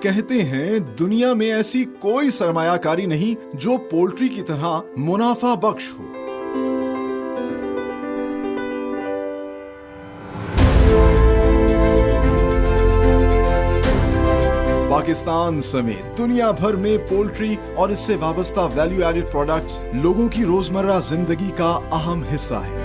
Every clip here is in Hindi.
कहते हैं दुनिया में ऐसी कोई सरमायाकारी नहीं जो पोल्ट्री की तरह मुनाफा बख्श हो। पाकिस्तान समेत दुनिया भर में पोल्ट्री और इससे वाबस्ता वैल्यू एडेड प्रोडक्ट्स लोगों की रोजमर्रा जिंदगी का अहम हिस्सा है।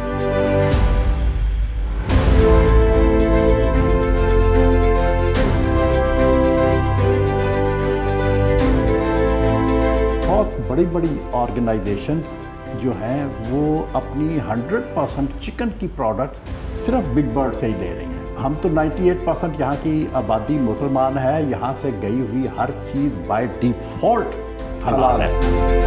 बड़ी बड़ी ऑर्गेनाइजेशन जो हैं वो अपनी 100% चिकन की प्रोडक्ट सिर्फ बिग बर्ड से ही ले रही हैं। हम तो 98% यहाँ की आबादी मुसलमान है, यहाँ से गई हुई हर चीज़ बाय डिफ़ॉल्ट हलाल है।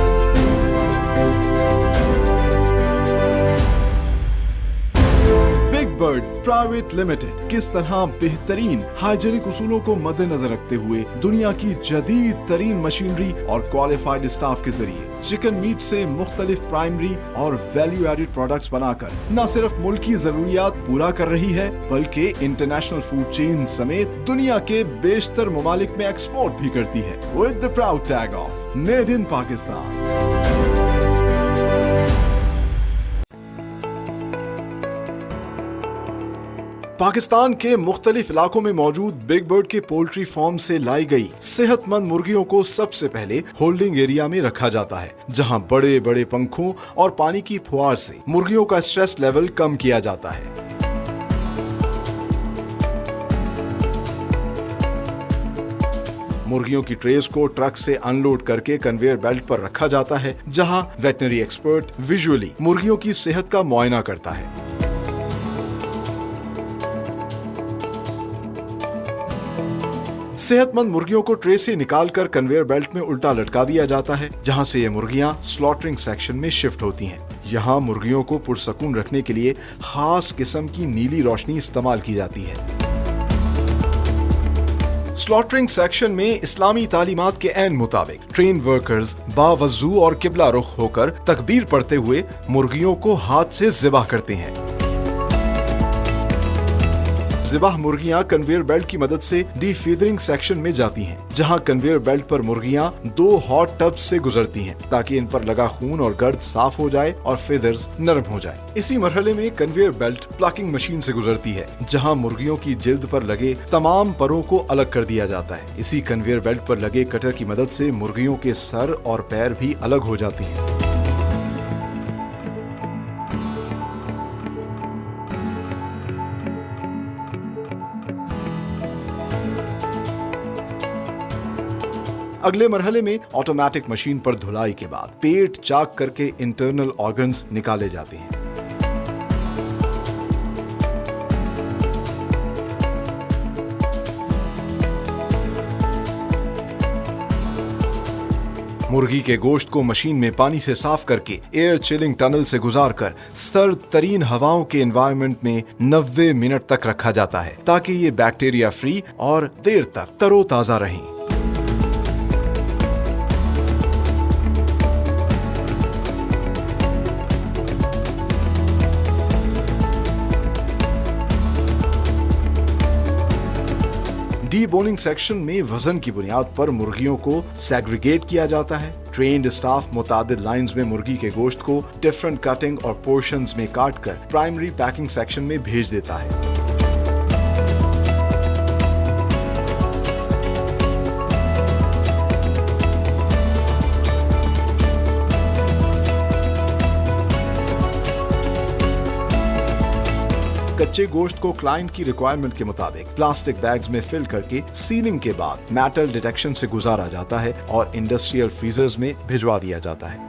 बर्ड प्राइवेट लिमिटेड किस तरह बेहतरीन हाइजीनिक उसूलों को मद्देनजर रखते हुए दुनिया की जदीद तरीन मशीनरी और क्वालिफाइड स्टाफ के जरिए चिकन मीट से मुख्तलिफ प्राइमरी और वैल्यू एडेड प्रोडक्ट्स बनाकर न सिर्फ मुल्की जरूरियात पूरा कर रही है बल्कि इंटरनेशनल फूड चेन समेत दुनिया के बेशतर ममालिक में एक्सपोर्ट भी करती है with the proud tag of made in Pakistan. Pakistan के मुख्तलिफ इलाकों में मौजूद बिग बर्ड के पोल्ट्री फार्म से लाई गई सेहतमंद मुर्गियों को सबसे पहले होल्डिंग एरिया में रखा जाता है, जहां बड़े बड़े पंखों और पानी की फुहार से मुर्गियों का स्ट्रेस लेवल कम किया जाता है। मुर्गियों की ट्रेस को ट्रक से अनलोड करके कन्वेयर बेल्ट पर रखा जाता है, जहां वेटनरी एक्सपर्ट विजुअली मुर्गियों की सेहत का मुआयना करता है। सेहतमंद मुर्गियों को ट्रे से निकालकर कन्वेयर बेल्ट में उल्टा लटका दिया जाता है, जहां से ये मुर्गियां स्लॉटरिंग सेक्शन में शिफ्ट होती हैं। यहां मुर्गियों को पुरसकून रखने के लिए खास किस्म की नीली रोशनी इस्तेमाल की जाती है। स्लॉटरिंग सेक्शन में इस्लामी तालीमात के ऐन मुताबिक ट्रेन वर्कर्स बावजू और किबला रुख होकर तकबीर पढ़ते हुए मुर्गियों को हाथ से ज़िबाह करते हैं। ज़िबाह मुर्गियां कन्वेयर बेल्ट की मदद से डीफीदरिंग सेक्शन में जाती हैं, जहां कन्वेयर बेल्ट पर मुर्गियां 2 हॉट टब्स से गुजरती हैं ताकि इन पर लगा खून और गर्द साफ हो जाए और फेदर्स नरम हो जाए। इसी मरहले में कन्वेयर बेल्ट प्लकिंग मशीन से गुजरती है, जहां मुर्गियों की जिल्द पर लगे तमाम परों को अलग कर दिया जाता है। इसी कन्वेयर बेल्ट पर लगे कटर की मदद से मुर्गियों के सर और पैर भी अलग हो जाते हैं। अगले मरहले में ऑटोमेटिक मशीन पर धुलाई के बाद पेट चाक करके इंटरनल ऑर्गन्स निकाले जाते हैं। मुर्गी के गोश्त को मशीन में पानी से साफ करके एयर चिलिंग टनल से गुजारकर सर्द तरीन हवाओं के एनवायरनमेंट में 90 मिनट तक रखा जाता है ताकि ये बैक्टीरिया फ्री और देर तक तरोताजा रहें। डीबोनिंग सेक्शन में वजन की बुनियाद पर मुर्गियों को सेग्रीगेट किया जाता है। ट्रेन्ड स्टाफ मुतादिद लाइंस में मुर्गी के गोश्त को डिफरेंट कटिंग और पोर्शंस में काटकर प्राइमरी पैकिंग सेक्शन में भेज देता है। कच्चे गोश्त को क्लाइंट की रिक्वायरमेंट के मुताबिक प्लास्टिक बैग्स में फिल करके सीलिंग के बाद मेटल डिटेक्शन से गुजारा जाता है और इंडस्ट्रियल फ्रीजर्स में भिजवा दिया जाता है।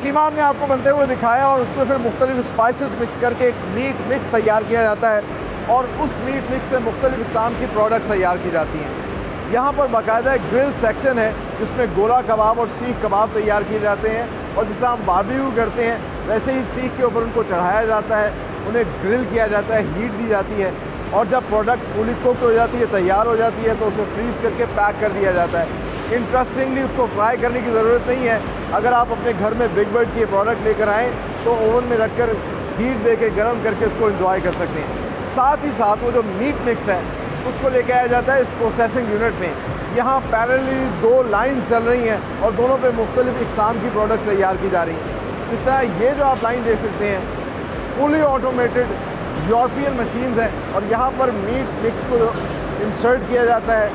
कीमा हमने आपको बनते हुए दिखाया और उसमें फिर मुख्तलिफ स्पाइसेस मिक्स करके एक मीट मिक्स तैयार किया जाता है और उस मीट मिक्स से मुख्तलिफ इक़साम की प्रोडक्ट्स तैयार की जाती हैं। यहाँ पर बाकायदा एक ग्रिल सेक्शन है जिसमें गोला कबाब और सीख कबाब तैयार किए जाते हैं और जिस तरह हम बारबेक्यू करते हैं वैसे ही सीख के ऊपर उनको चढ़ाया जाता है, उन्हें ग्रिल किया जाता है, हीट दी जाती है। और जब प्रोडक्ट फुली कुक्ड हो जाती है, तैयार हो जाती है, तो उसे फ्रीज़ करके पैक कर दिया जाता है। इंटरेस्टिंगली उसको फ्राई करने की ज़रूरत नहीं है। अगर आप अपने घर में बिग बर्ड की प्रोडक्ट लेकर आएँ तो ओवन में रख कर हीट दे के गर्म करके उसको एंजॉय कर सकते हैं। साथ ही साथ वो जो मीट मिक्स है उसको लेके आया जाता है इस प्रोसेसिंग यूनिट में। यहाँ पैरेलली 2 लाइन्स चल रही हैं और दोनों पे मुख्तलिफ इकसाम की प्रोडक्ट्स तैयार की जा रही हैं। इस तरह ये जो आप लाइन देख सकते हैं फुली ऑटोमेटेड यूरोपियन मशीन्स हैं और यहाँ पर मीट मिक्स को इंसर्ट किया जाता है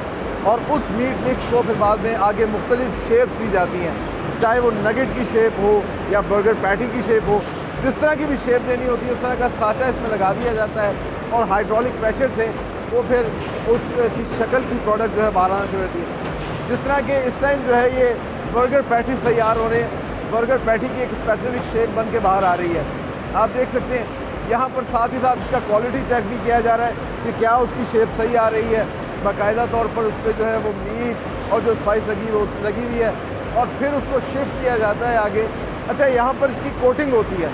और उस मीट मिक्स को फिर बाद में आगे मुख्तलिफ शेप्स दी जाती हैं, चाहे वो नगेट की शेप हो या बर्गर पैटी की शेप हो। जिस तरह की भी शेप देनी होती है उस तरह का साँचा इसमें लगा दिया जाता है और हाइड्रोलिक प्रेशर से वो फिर उसकी शक्ल की प्रोडक्ट जो है बाहर आना शुरू होती है। जिस तरह के इस टाइम जो है ये बर्गर पैटीज तैयार हो रहे हैं, बर्गर पैटी की एक स्पेसिफिक शेप बन के बाहर आ रही है। आप देख सकते हैं यहाँ पर साथ ही साथ इसका क्वालिटी चेक भी किया जा रहा है कि क्या उसकी शेप सही आ रही है। बाकायदा तौर पर उस पर जो है वो मीट और जो स्पाइस लगी हुई है और फिर उसको शिफ्ट किया जाता है आगे। अच्छा, यहाँ पर इसकी कोटिंग होती है।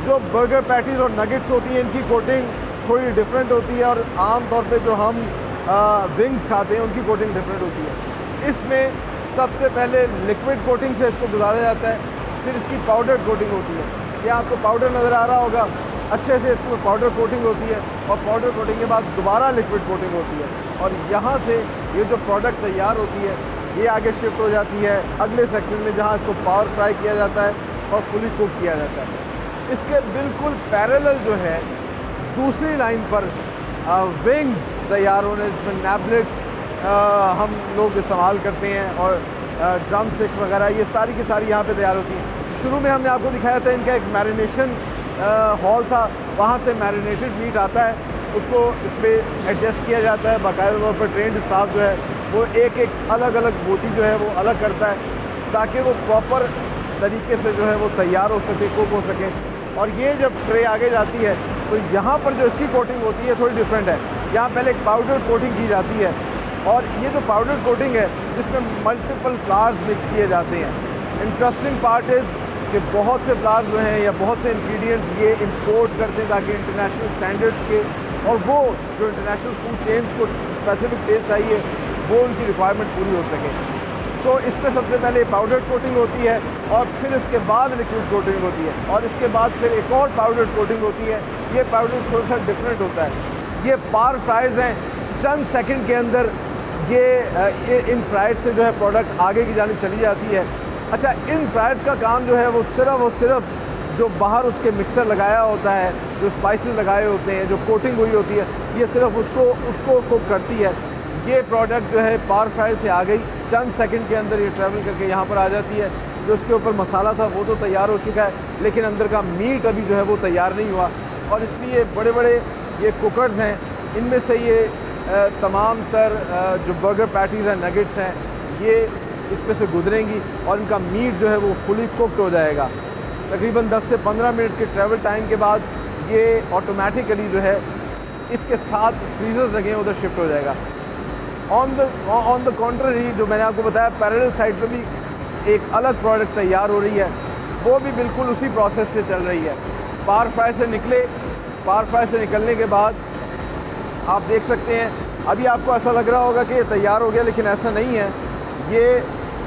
जो बर्गर पैटीज़ और नगेट्स होती हैं इनकी कोटिंग थोड़ी डिफरेंट होती है और आम तौर पे जो हम विंग्स खाते हैं उनकी कोटिंग डिफरेंट होती है। इसमें सबसे पहले लिक्विड कोटिंग से इसको गुजारा जाता है, फिर इसकी पाउडर कोटिंग होती है। ये आपको पाउडर नज़र आ रहा होगा, अच्छे से इसमें पाउडर कोटिंग होती है और पाउडर कोटिंग के बाद दोबारा लिक्विड कोटिंग होती है और यहाँ से ये जो प्रोडक्ट तैयार होती है ये आगे शिफ्ट हो जाती है अगले सेक्शन में जहाँ इसको पावर फ्राई किया जाता है और फुली कुक किया जाता है। इसके बिल्कुल पैरेलल जो है दूसरी लाइन पर विंग्स तैयार होने, जिसमें नैबलेट्स हम लोग इस्तेमाल करते हैं और ड्रम स्टिक्स वगैरह, ये सारी की सारी यहाँ पे तैयार होती हैं। शुरू में हमने आपको दिखाया था इनका एक मैरिनेशन हॉल था, वहाँ से मैरिनेटेड मीट आता है, उसको इस पर एडजस्ट किया जाता है। बाकायदा तौर पर ट्रेंड स्टाफ जो है वो एक एक अलग अलग बोटी जो है वो अलग करता है ताकि वो प्रॉपर तरीके से जो है वो तैयार हो सके, कुक हो सके। और ये जब ट्रे आगे जाती है तो यहाँ पर जो इसकी कोटिंग होती है थोड़ी डिफरेंट है। यहाँ पहले एक पाउडर कोटिंग की जाती है और ये जो पाउडर कोटिंग है जिसमें मल्टीपल फ्लावर्स मिक्स किए जाते हैं। इंटरेस्टिंग पार्ट इज़ कि बहुत से फ्लावर्स जो हैं या बहुत से इंग्रेडिएंट्स ये इंपोर्ट करते हैं ताकि इंटरनेशनल स्टैंडर्ड्स के और वो जो इंटरनेशनल फूड चेन्स को स्पेसिफिक टेस्ट चाहिए वो उनकी रिक्वायरमेंट पूरी हो सके। सो इस पर सबसे पहले पाउडर कोटिंग होती है और फिर इसके बाद लिक्विड कोटिंग होती है और इसके बाद फिर एक और पाउडर कोटिंग होती है। ये पाउडर थोड़ा सा डिफरेंट होता है। ये पार फ्राइज़ हैं, चंद सेकंड के अंदर ये इन फ्राइज से जो है प्रोडक्ट आगे की जानिब चली जाती है। अच्छा, इन फ्राइज का काम जो है वो सिर्फ़ और सिर्फ जो बाहर उसके मिक्सर लगाया होता है, जो स्पाइसेस लगाए होते हैं, जो कोटिंग हुई होती है, ये सिर्फ उसको कुक करती है। ये प्रोडक्ट जो है पार फ्राई से आ गई, चंद सेकंड के अंदर ये ट्रैवल करके यहाँ पर आ जाती है। जो इसके ऊपर मसाला था वो तो तैयार हो चुका है लेकिन अंदर का मीट अभी जो है वो तैयार नहीं हुआ और इसलिए बड़े बड़े ये कुकर्स हैं, इनमें से ये तमाम तर जो बर्गर पैटीज़ हैं, नगेट्स हैं, ये इस पे से गुजरेंगी और इनका मीट जो है वो फुली कुकड हो जाएगा। तकरीबन 10 से 15 मिनट के ट्रैवल टाइम के बाद ये ऑटोमेटिकली जो है इसके साथ फ्रीजर्स लगे हैं उधर शिफ्ट हो जाएगा। ऑन द कॉन्ट्ररी, जो मैंने आपको बताया पैरेलल साइड पे भी एक अलग प्रोडक्ट तैयार हो रही है, वो भी बिल्कुल उसी प्रोसेस से चल रही है। पार फ्राई से निकलने के बाद आप देख सकते हैं, अभी आपको ऐसा लग रहा होगा कि ये तैयार हो गया लेकिन ऐसा नहीं है। ये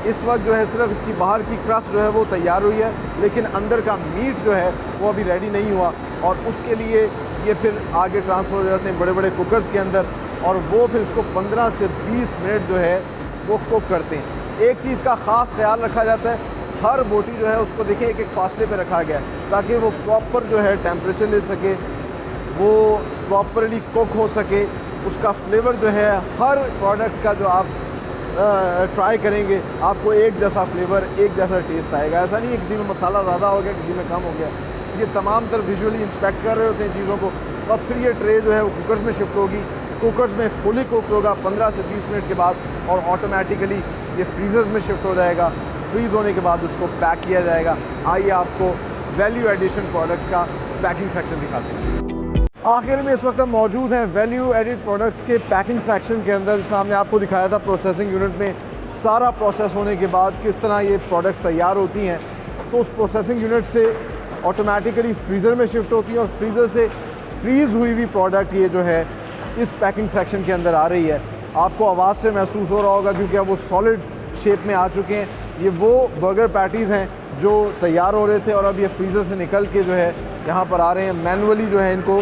इस वक्त जो है सिर्फ इसकी बाहर की क्रस्ट जो है वो तैयार हुई है लेकिन अंदर का मीट जो है वो अभी रेडी नहीं हुआ और उसके लिए ये फिर आगे ट्रांसफ़र हो जाते हैं बड़े बड़े कुकर्स के अंदर और वो फिर इसको 15 से 20 मिनट जो है वो कुक करते हैं। एक चीज़ का ख़ास ख्याल रखा जाता है, हर बोटी जो है उसको देखें एक एक फासले पे रखा गया है ताकि वो प्रॉपर जो है टेम्परेचर ले सके, वो प्रॉपरली कुक हो सके। उसका फ्लेवर जो है हर प्रोडक्ट का जो आप ट्राई करेंगे आपको एक जैसा फ्लेवर, एक जैसा टेस्ट आएगा। ऐसा नहीं है किसी में मसाला ज़्यादा हो गया, किसी में कम हो गया। ये तमाम तरफ विजुअली इंस्पेक्ट कर रहे होते हैं चीज़ों को और फिर ये ट्रे जो है वो कुकर्स में शिफ्ट होगी। कुकर्स में फुली कुक होगा 15 से 20 मिनट के बाद और ऑटोमेटिकली ये फ्रीज़र्स में शिफ्ट हो जाएगा। फ्रीज़ होने के बाद उसको पैक किया जाएगा। आइए आपको वैल्यू एडिशन प्रोडक्ट का पैकिंग सेक्शन दिखाते हैं। आखिर में इस वक्त हम मौजूद हैं वैल्यू एडिड प्रोडक्ट्स के पैकिंग सेक्शन के अंदर। जिसमें हमने आपको दिखाया था प्रोसेसिंग यूनिट में सारा प्रोसेस होने के बाद किस तरह ये प्रोडक्ट्स तैयार होती हैं। तो उस प्रोसेसिंग यूनिट से ऑटोमेटिकली फ्रीज़र में शिफ्ट होती है और फ्रीज़र से फ्रीज़ हुई हुई प्रोडक्ट ये जो है इस पैकिंग सेक्शन के अंदर आ रही है। आपको आवाज़ से महसूस हो रहा होगा क्योंकि अब वो सॉलिड शेप में आ चुके हैं। ये वो बर्गर पैटीज़ हैं जो तैयार हो रहे थे और अब ये फ्रीज़र से निकल के जो है यहाँ पर आ रहे हैं। मैनुअली जो है इनको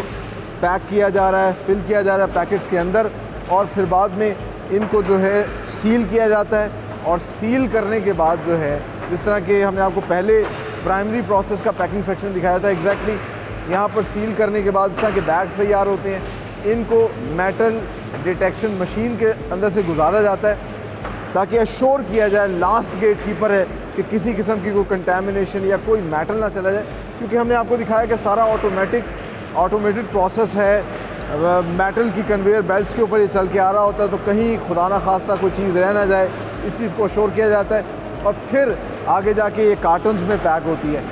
पैक किया जा रहा है, फिल किया जा रहा है पैकेट्स के अंदर, और फिर बाद में इनको जो है सील किया जाता है। और सील करने के बाद जो है, जिस तरह के हमने आपको पहले प्राइमरी प्रोसेस का पैकिंग सेक्शन दिखाया था, एग्जैक्टली यहाँ पर सील करने के बाद इस तरह के बैग्स तैयार होते हैं। इनको मेटल डिटेक्शन मशीन के अंदर से गुजारा जाता है ताकि एश्योर किया जाए, लास्ट गेट कीपर है कि किसी किस्म की कोई कंटेमिनेशन या कोई मेटल ना चला जाए, क्योंकि हमने आपको दिखाया कि सारा ऑटोमेटेड प्रोसेस है। मेटल की कन्वेयर बेल्ट्स के ऊपर ये चल के आ रहा होता है, तो कहीं खुदा ना खास्ता कोई चीज़ रह ना जाए, इस चीज़ को अश्योर किया जाता है और फिर आगे जाके ये कार्टन्स में पैक होती है।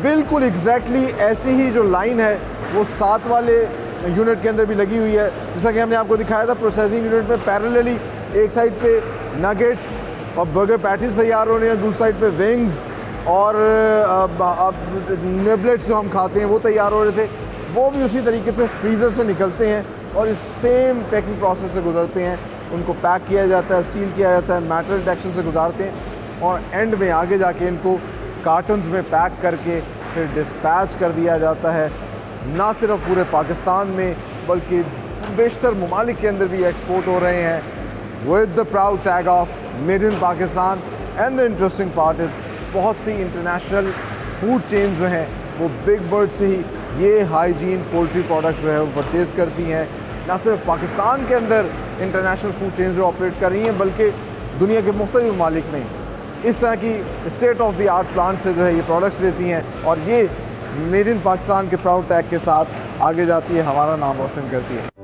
बिल्कुल एग्जैक्टली ऐसी ही जो लाइन है वो 7 वाले यूनिट के अंदर भी लगी हुई है। जैसा कि हमने आपको दिखाया था, प्रोसेसिंग यूनिट में पैरेलली एक साइड पे नगेट्स और बर्गर पैटीज तैयार हो रहे हैं, दूसरी साइड पे विंग्स और निबलेट्स जो हम खाते हैं वो तैयार हो रहे थे। वो भी उसी तरीके से फ्रीज़र से निकलते हैं और इस सेम पैकिंग प्रोसेस से गुजरते हैं। उनको पैक किया जाता है, सील किया जाता है, मेटल डिटेक्शन से गुजारते हैं और एंड में आगे जाके इनको कार्टन्स में पैक करके फिर डिस्पैच कर दिया जाता है। ना सिर्फ पूरे पाकिस्तान में बल्कि बेशतर ममालिक के अंदर भी एक्सपोर्ट हो रहे हैं with the proud tag of made in Pakistan. And the interesting part is बहुत सी इंटरनेशनल फूड चेन्स जो हैं वो बिग बर्ड से ही ये हाइजीन पोल्ट्री प्रोडक्ट्स जो है वो परचेज़ करती हैं। ना सिर्फ पाकिस्तान के अंदर इंटरनेशनल फूड चेन्स जो ऑपरेट कर रही हैं बल्कि दुनिया के मुख्तलिफ ममालिक में इस तरह की state of the art plant से जो है ये प्रोडक्ट्स लेती हैं और ये मेड इन पाकिस्तान के प्राउड टैग के साथ आगे जाती है, हमारा नाम रोशन करती है।